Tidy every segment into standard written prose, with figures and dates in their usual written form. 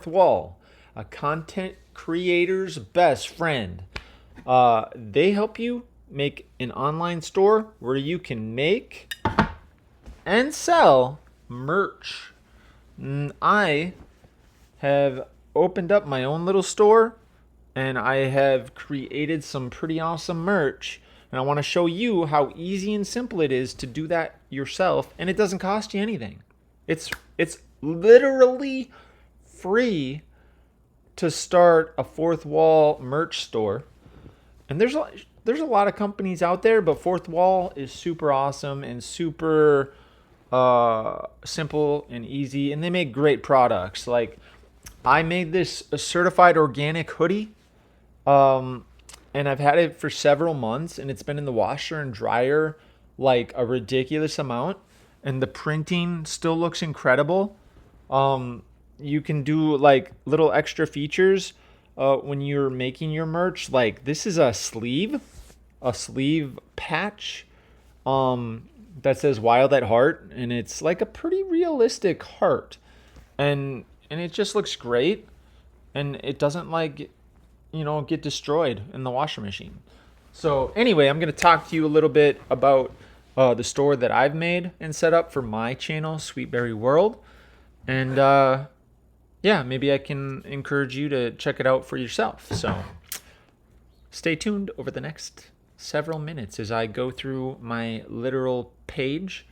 Fourthwall, a content creator's best friend. They help you make an online store where you can make and sell merch. I have opened up my own little store and I have created some pretty awesome merch. And I want to show you how easy and simple it is to do that yourself, and it doesn't cost you anything. It's literally free to start a Fourthwall merch store. And there's a lot of companies out there, but Fourthwall is super awesome and super simple and easy, and they make great products. Like I made this a certified organic hoodie, um, and I've had it for several months, and it's been in the washer and dryer like a ridiculous amount, and the printing still looks incredible. Um, you can do like little extra features when you're making your merch. Like this is a sleeve patch um, that says "Wild at Heart," and it's like a pretty realistic heart, and it just looks great, and it doesn't like get destroyed in the washer machine. So anyway, I'm gonna talk to you a little bit about the store that I've made and set up for my channel, Sweetberry World, and yeah, maybe I can encourage you to check it out for yourself. So stay tuned over the next several minutes as I go through my literal page,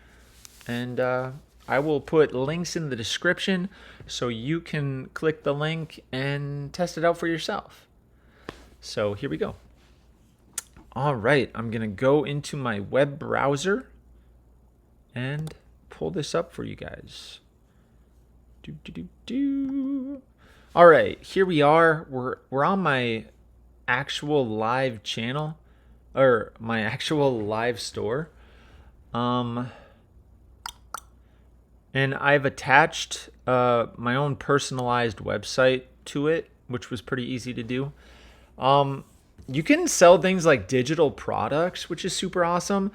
and I will put links in the description so you can click the link and test it out for yourself. So here we go. All right, I'm going to go into my web browser and pull this up for you guys. All right, here we are. We're on my actual live channel, or my actual live store. Um, and I've attached my own personalized website to it, which was pretty easy to do. Um, you can sell things like digital products, which is super awesome.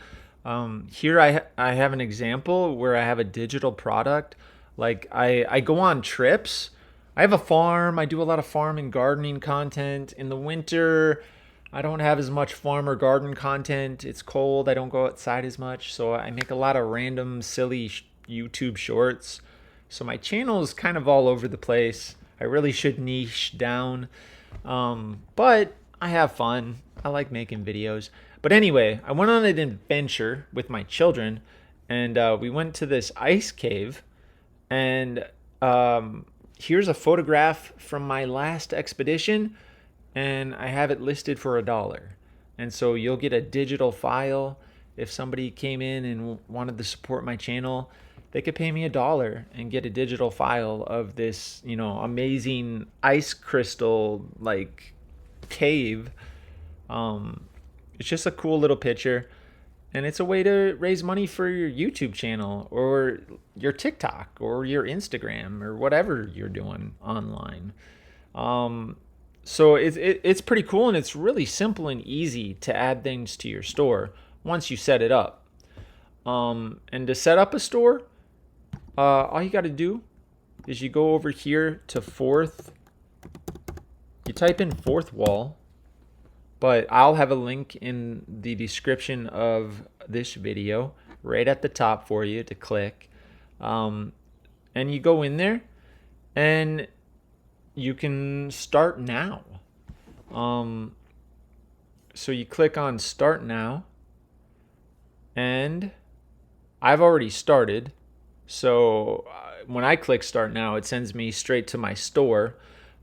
Here I have an example where I have a digital product. Like I go on trips. I have a farm. I do a lot of farm and gardening content. In the winter, I don't have as much farm or garden content. It's cold. I don't go outside as much. So I make a lot of random, silly YouTube shorts. So my channel is kind of all over the place. I really should niche down. But I have fun. I like making videos. But anyway, I went on an adventure with my children, and we went to this ice cave. And here's a photograph from my last expedition, and I have it listed for $1. And so you'll get a digital file. If somebody came in and wanted to support my channel, they could pay me $1 and get a digital file of this, amazing ice crystal like cave. It's just a cool little picture, and it's a way to raise money for your YouTube channel or your TikTok or your Instagram or whatever you're doing online. So it's pretty cool, and it's really simple and easy to add things to your store once you set it up. And to set up a store, all you got to do is you go over here to you type in Fourthwall, but I'll have a link in the description of this video right at the top for you to click. And you go in there and you can start now. So you click on start now, and I've already started. So when I click start now, it sends me straight to my store.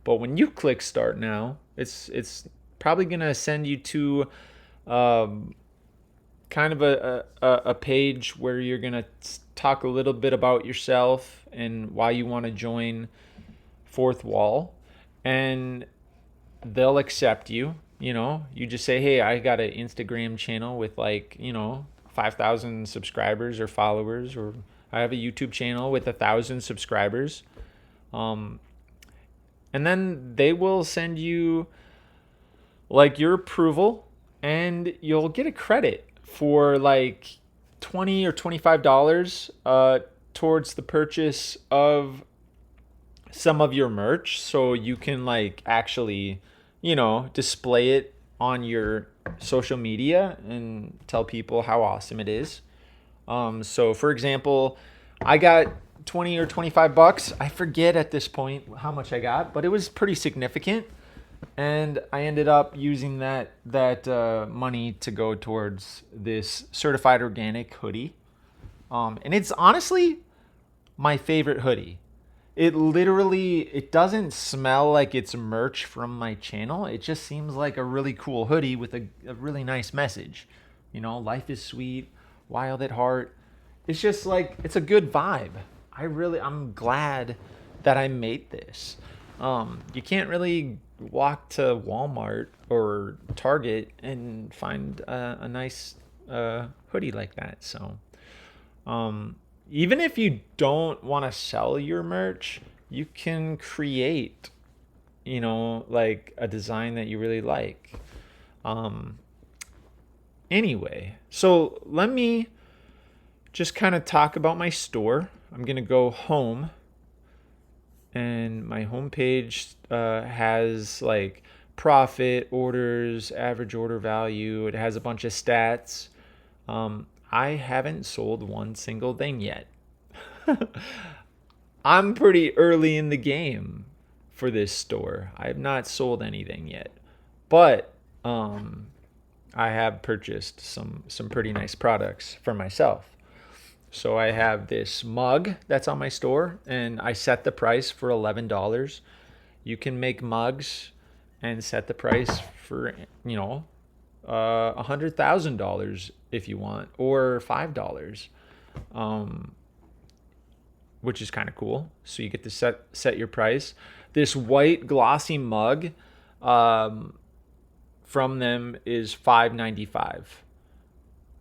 But when you click start now, it's probably gonna send you to kind of a page where you're gonna talk a little bit about yourself and why you want to join Fourthwall, and they'll accept you. You just say, hey, I got an Instagram channel with 5,000 subscribers or followers, or I have a YouTube channel with 1,000 subscribers. And then they will send you like your approval, and you'll get a credit for like $20 or $25 towards the purchase of some of your merch so you can like actually, display it on your social media and tell people how awesome it is. So for example, I got 20 or 25 bucks. I forget at this point how much I got, but it was pretty significant. And I ended up using that money to go towards this certified organic hoodie. And it's honestly my favorite hoodie. It doesn't smell like it's merch from my channel. It just seems like a really cool hoodie with a really nice message. Life is sweet, wild at heart. It's just like, it's a good vibe. I'm glad that I made this. You can't really walk to Walmart or Target and find a nice hoodie like that. So, even if you don't want to sell your merch, you can create, like a design that you really like. Anyway, so let me just kind of talk about my store. I'm going to go home, and my homepage has like profit, orders, average order value. It has a bunch of stats. I haven't sold one single thing yet. I'm pretty early in the game for this store. I have not sold anything yet, but I have purchased some pretty nice products for myself. So I have this mug that's on my store, and I set the price for $11. You can make mugs and set the price for $100,000 if you want, or $5, which is kind of cool. So you get to set your price. This white glossy mug from them is $5.95.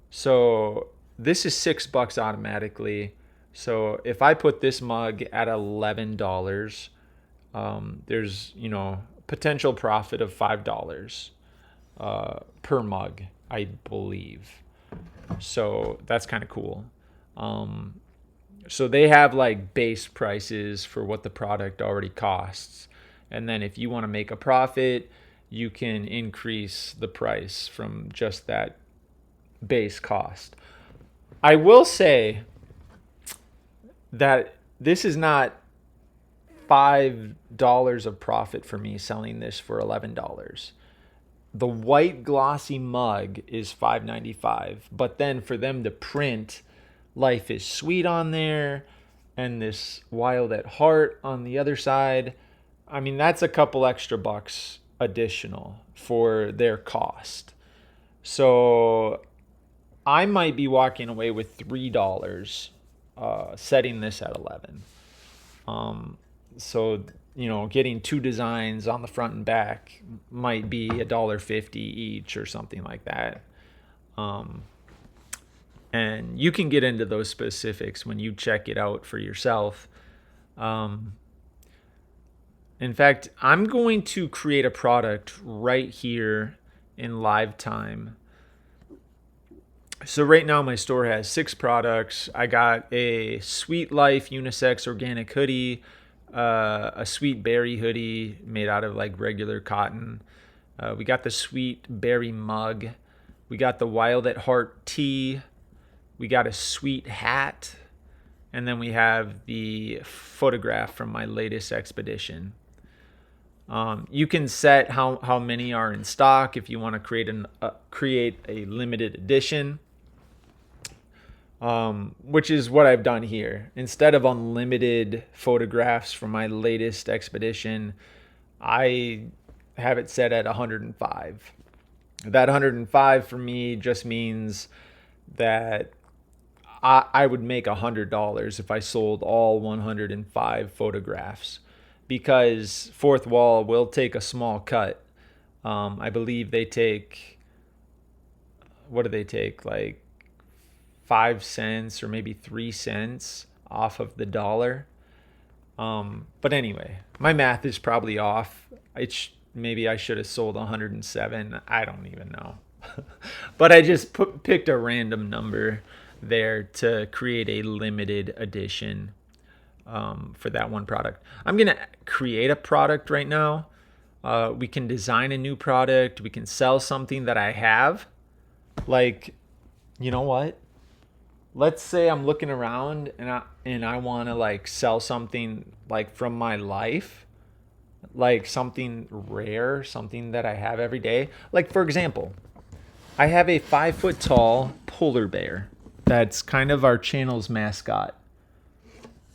So this is $6 automatically. So if I put this mug at $11, there's potential profit of $5 per mug, I believe. So that's kind of cool. So they have like base prices for what the product already costs. And then if you want to make a profit, you can increase the price from just that base cost. I will say that this is not $5 of profit for me selling this for $11. The white glossy mug is $5.95, but then for them to print Life is Sweet on there and this Wild at Heart on the other side, I mean, that's a couple extra bucks additional for their cost. So I might be walking away with $3 setting this at 11. So getting two designs on the front and back might be $1.50 each or something like that. And you can get into those specifics when you check it out for yourself. In fact, I'm going to create a product right here in live time. So right now my store has 6 products. I got a Sweet Life unisex organic hoodie, a Sweet Berry hoodie made out of like regular cotton. We got the Sweet Berry mug. We got the Wild at Heart tee. We got a Sweet hat. And then we have the photograph from my latest expedition. You can set how many are in stock if you want to create a limited edition, which is what I've done here. Instead of unlimited photographs from my latest expedition, I have it set at 105. That 105 for me just means that I would make $100 if I sold all 105 photographs, because Fourthwall will take a small cut. I believe they take, what do they take? Like 5 cents or maybe 3 cents off of the dollar. But anyway, my math is probably off. Maybe I should have sold 107. I don't even know. But I just picked a random number there to create a limited edition. for that one product. I'm gonna create a product right now. We can design a new product. We can sell something that I have. Like, you know what? Let's say I'm looking around and I want to like sell something like from my life, like something rare, something that I have every day. Like for example, I have a 5 foot tall polar bear. That's kind of our channel's mascot.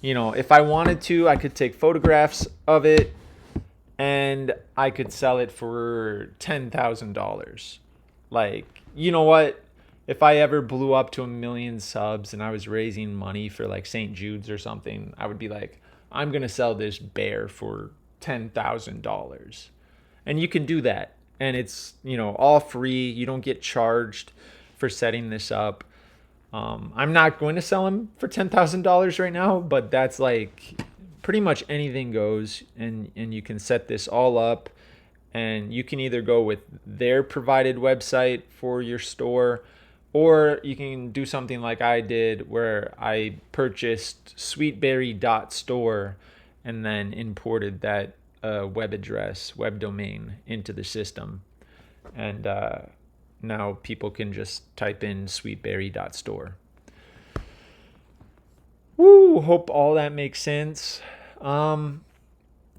You know, if I wanted to, I could take photographs of it and I could sell it for $10,000. Like, you know what? If I ever blew up to 1 million subs and I was raising money for like St. Jude's or something, I would be like, I'm going to sell this bear for $10,000. And you can do that. And it's, you know, all free. You don't get charged for setting this up. I'm not going to sell them for $10,000 right now, but that's like pretty much anything goes. And you can set this all up. And you can either go with their provided website for your store, or you can do something like I did where I purchased sweetberry.store and then imported that web address, web domain into the system. And now people can just type in sweetberry.store. Woo! Hope all that makes sense.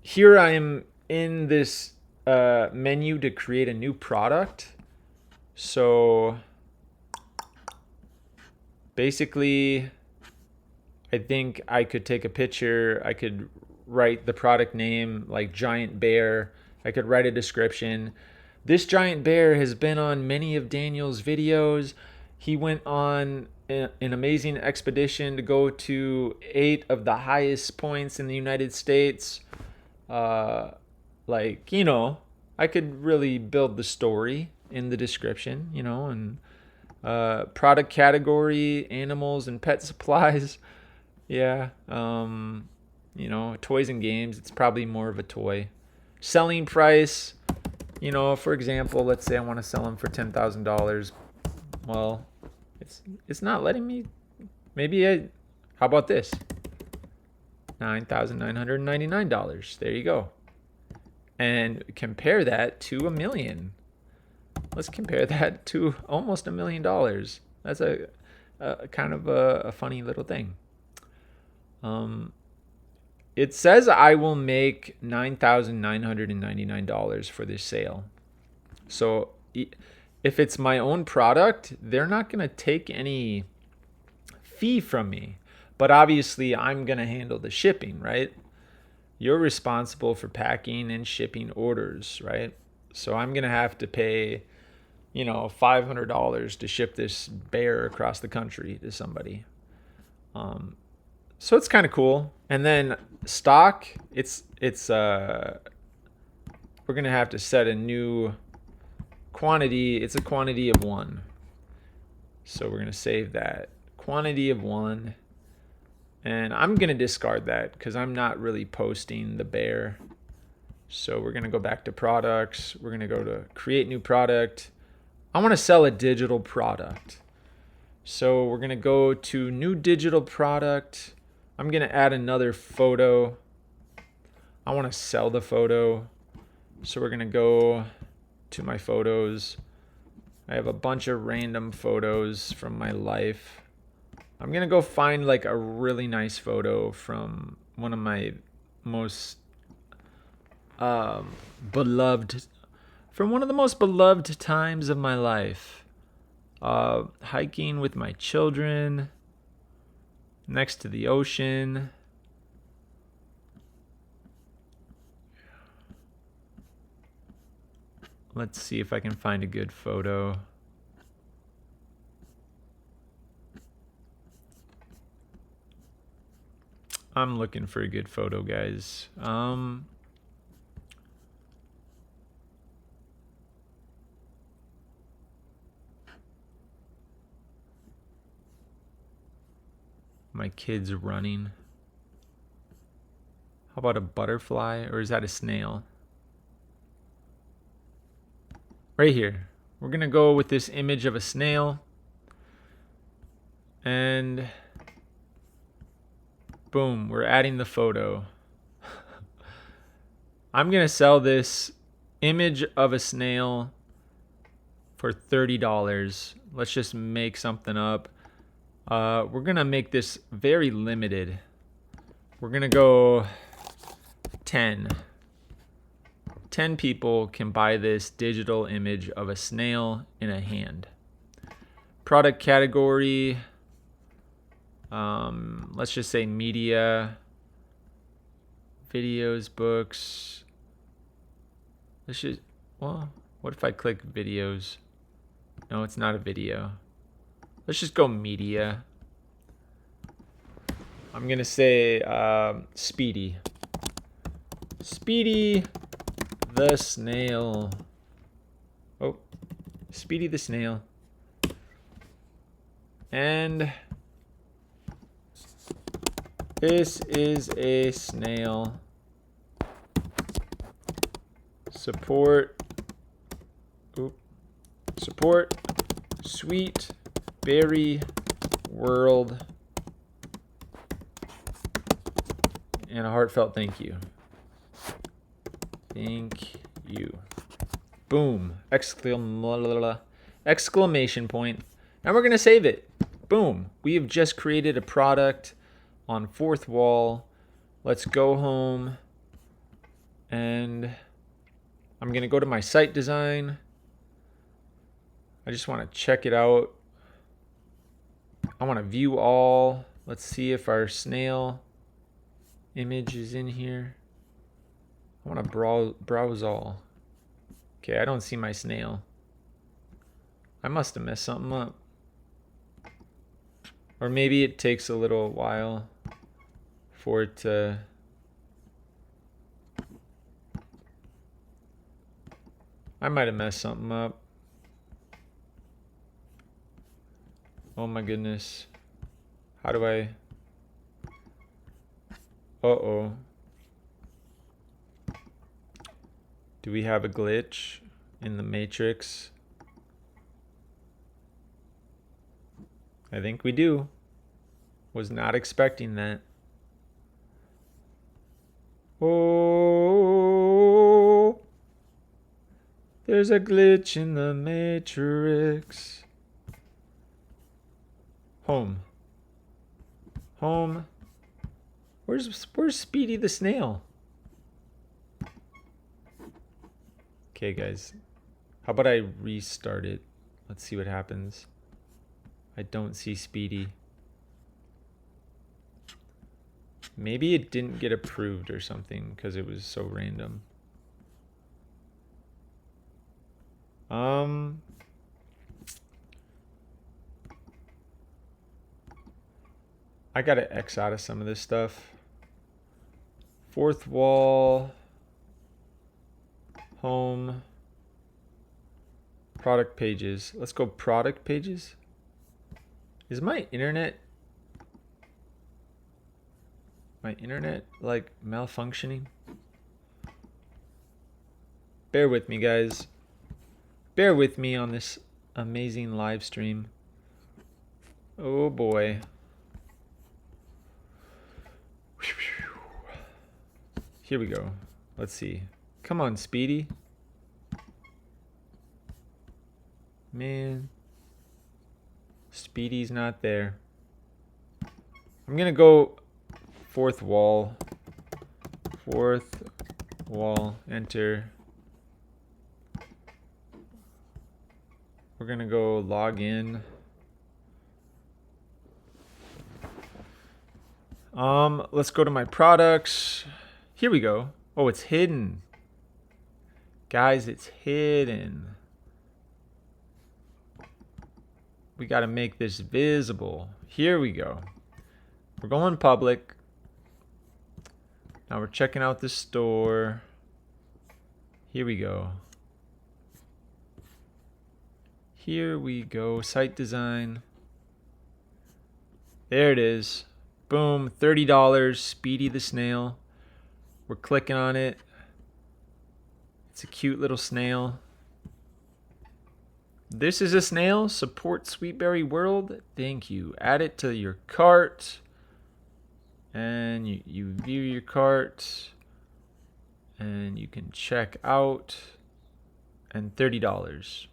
Here I am in this menu to create a new product. So basically, I think I could take a picture. I could write the product name like Giant Bear. I could write a description. This giant bear has been on many of Daniel's videos. He went on an amazing expedition to go to 8 of the highest points in the United States. Like, you know, I could really build the story in the description, you know, and product category, animals and pet supplies. Yeah. You know, toys and games. It's probably more of a toy. Selling price. You know, for example, let's say I want to sell them for $10,000. Well, it's not letting me. How about this? $9,999. There you go. And compare that to $1 million. Let's compare that to almost $1 million. That's a kind of a funny little thing. It says I will make $9,999 for this sale. So if it's my own product, they're not going to take any fee from me. But obviously, I'm going to handle the shipping, right? You're responsible for packing and shipping orders, right? So I'm going to have to pay, you know, $500 to ship this bear across the country to somebody. So it's kind of cool. And then stock, we're going to have to set a new quantity. It's a quantity of 1. So we're going to save that. Quantity of 1. And I'm going to discard that because I'm not really posting the bear. So we're going to go back to products. We're going to go to create new product. I want to sell a digital product. So we're going to go to new digital product. I'm going to add another photo. I want to sell the photo. So we're going to go to my photos. I have a bunch of random photos from my life. I'm going to go find like a really nice photo from one of my most beloved times of my life. Hiking with my children next to the ocean. Let's see if I can find a good photo. I'm looking for a good photo, guys. My kid's running. How about a butterfly, or is that a snail? Right here. We're gonna go with this image of a snail. And Boom, we're adding the photo. I'm going to sell this image of a snail for $30. Let's just make something up. We're going to make this very limited. We're going to go 10. 10 people can buy this digital image of a snail in a hand. Product category, let's just say media, videos, books. Let's just, well, what if I click videos? No, it's not a video. Let's just go media. I'm going to say Speedy. Speedy the snail. Oh, Speedy the snail. And this is a snail. Support. Support Sweet Berry World. And a heartfelt thank you. Thank you. Boom. Exclamation point. And we're going to save it. Boom. We have just created a product on Fourthwall. Let's go home. And I'm going to go to my site design. I just want to check it out. I want to view all. Let's see if our snail image is in here. I want to browse all. Okay, I don't see my snail. I must have messed something up. Or maybe it takes a little while for it to... I might have messed something up. Oh my goodness. How do I... Uh-oh. Do we have a glitch in the matrix? I think we do. Was not expecting that. Oh, there's a glitch in the matrix. Home. Home. Where's Speedy the snail? Okay, guys. How about I restart it? Let's see what happens. I don't see Speedy. Maybe it didn't get approved or something because it was so random. I gotta X out of some of this stuff. Fourthwall. Home. Product pages. Let's go product pages. Is my internet like malfunctioning? Bear with me, guys. Bear with me on this amazing live stream. Oh boy. Here we go. Let's see. Come on, Speedy. Man. Speedy's not there. I'm gonna go Fourthwall. Fourthwall. Enter. We're gonna go log in. Let's go to my products. Here we go. Oh, it's hidden. Guys, it's hidden. We got to make this visible. Here we go. We're going public. Now we're checking out the store. Here we go. Here we go. Site design. There it is. Boom. $30. Speedy the snail. We're clicking on it. It's a cute little snail. This is a snail. Support Sweetberry World. Thank you. Add it to your cart. and you view your cart, and you can check out, and $30.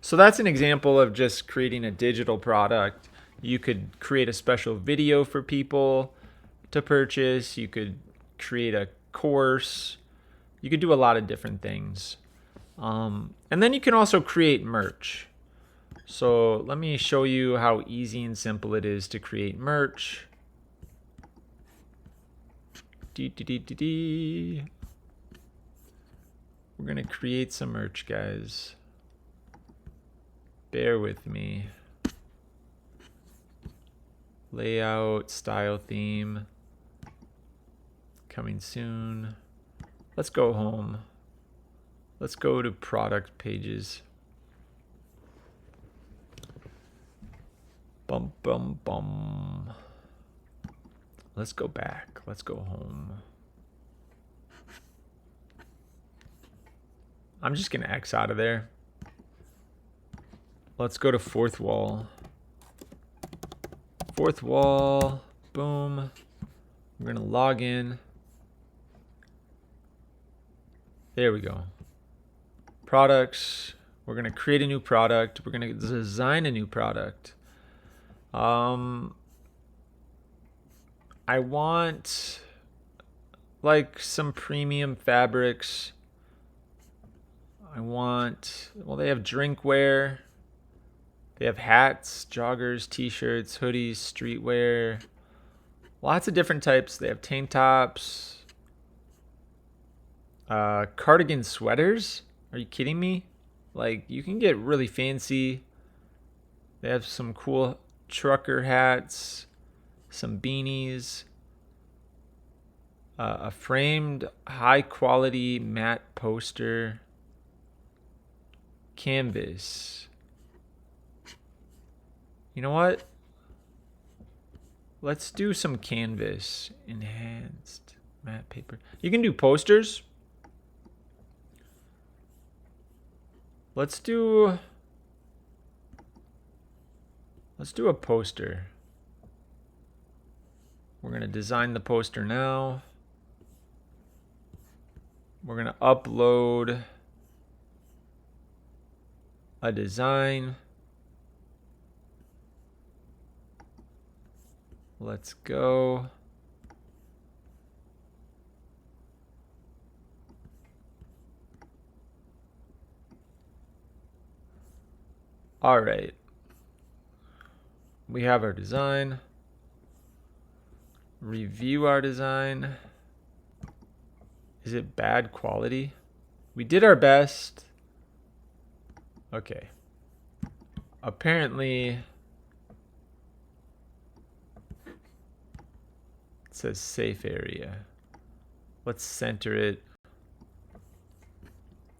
So that's an example of just creating a digital product. You could create a special video for people to purchase. You could create a course. You could do a lot of different things. And then you can also create merch. So let me show you how easy and simple it is to create merch. We're going to create some merch, guys. Bear with me. Layout, style, theme. Coming soon. Let's go home. Let's go to product pages. Bum, bum, bum. Let's go back. Let's go home. I'm just going to X out of there. Let's go to Fourthwall. Fourthwall. Boom. We're going to log in. There we go. Products. We're going to create a new product. We're going to design a new product. I want like some premium fabrics. Well, they have drinkware. They have hats, joggers, t-shirts, hoodies, streetwear. Lots of different types. They have tank tops. Cardigan sweaters? Are you kidding me? Like, you can get really fancy. They have some cool trucker hats, some beanies, a framed high quality matte poster, canvas. You know what? Let's do some canvas, enhanced matte paper. You can do posters. Let's do a poster. We're going to design the poster now. We're going to upload a design. Let's go. All right. We have our design. Review our design. Is it bad quality? We did our best. Okay. Apparently, it says safe area. Let's center it.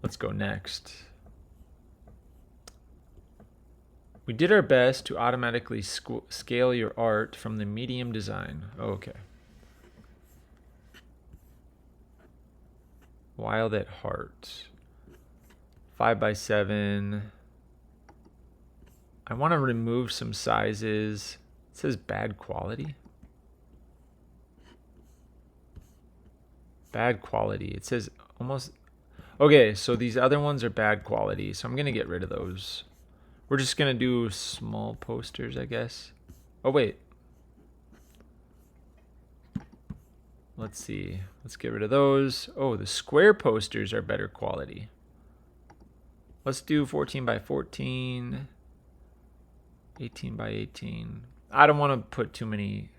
Let's go next. We did our best to automatically scale your art from the medium design. Oh, okay. Wild at heart. 5x7. I want to remove some sizes. It says bad quality. Bad quality. It says almost... Okay, so these other ones are bad quality, so I'm going to get rid of those. We're just going to do small posters, I guess. Oh, wait. Let's see. Let's get rid of those. Oh, the square posters are better quality. Let's do 14x14. 18x18. I don't want to put too many.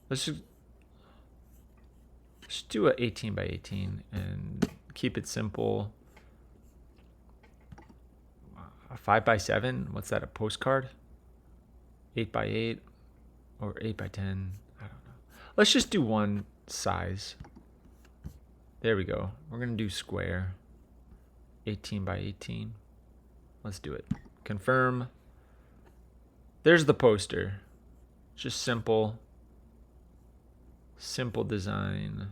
Let's just do a 18x18 and keep it simple. A 5x7. What's that? A postcard? 8x8 or 8x10. I don't know. Let's just do one size. There we go. We're gonna do square. 18x18. Let's do it. Confirm. There's the poster. Just simple. Simple design.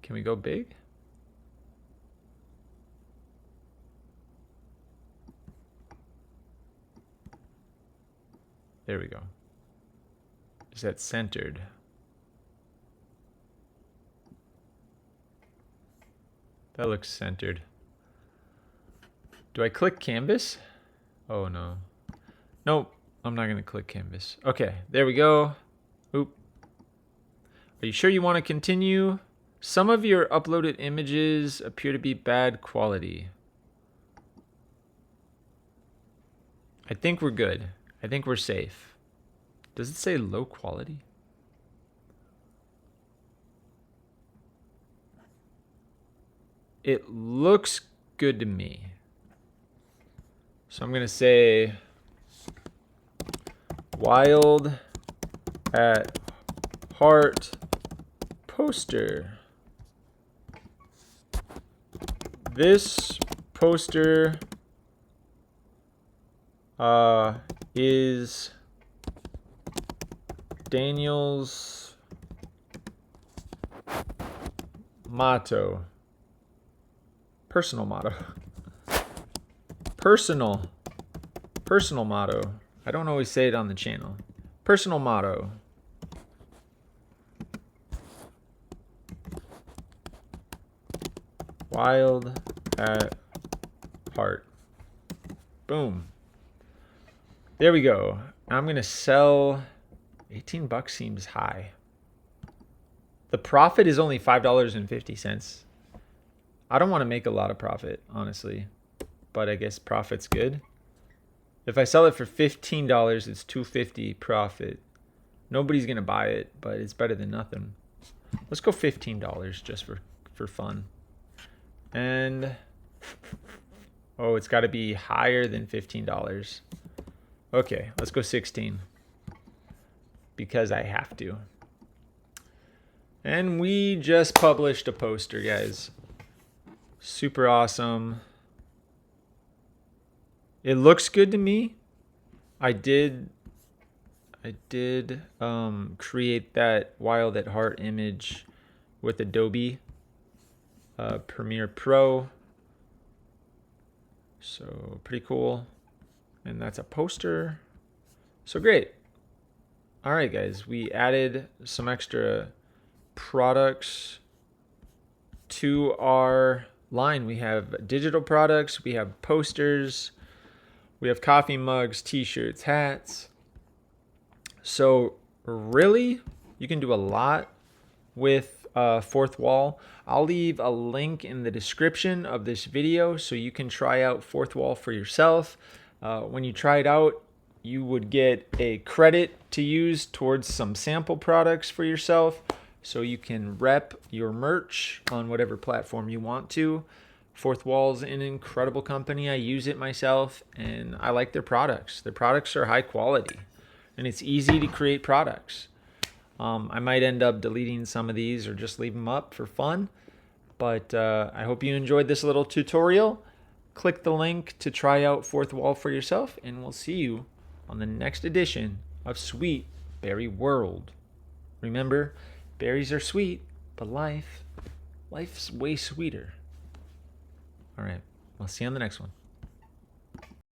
Can we go big? There we go. Is that centered? That looks centered. Do I click canvas? Oh no. Nope, I'm not gonna click canvas. Okay, there we go. Oop. Are you sure you want to continue? Some of your uploaded images appear to be bad quality. I think we're good. I think we're safe. Does it say low quality? It looks good to me. So I'm going to say wild at heart poster. This poster is Daniel's motto. Personal motto. Personal motto. I don't always say it on the channel. Personal motto. Wild at heart. Boom. There we go. I'm going to sell. 18 bucks seems high. The profit is only $5.50. I don't want to make a lot of profit, honestly, but I guess profit's good. If I sell it for $15, it's $2.50 profit. Nobody's going to buy it, but it's better than nothing. Let's go $15 just for fun. And oh, it's got to be higher than $15. Okay, let's go 16 because I have to. And we just published a poster, guys. Super awesome. It looks good to me. I did create that Wild at Heart image with Adobe Premiere Pro. So pretty cool. And that's a poster. So great. All right, guys, we added some extra products to our line. We have digital products, we have posters, we have coffee mugs, t-shirts, hats. So really, you can do a lot with Fourthwall. I'll leave a link in the description of this video so you can try out Fourthwall for yourself. When you try it out, you would get a credit to use towards some sample products for yourself, so you can rep your merch on whatever platform you want to. Fourthwall's an incredible company. I use it myself, and I like their products. Their products are high quality, and it's easy to create products. I might end up deleting some of these or just leave them up for fun, but I hope you enjoyed this little tutorial. Click the link to try out Fourthwall for yourself, and we'll see you on the next edition of Sweet Berry World. Remember, berries are sweet, but life's way sweeter. All right, I'll see you on the next one.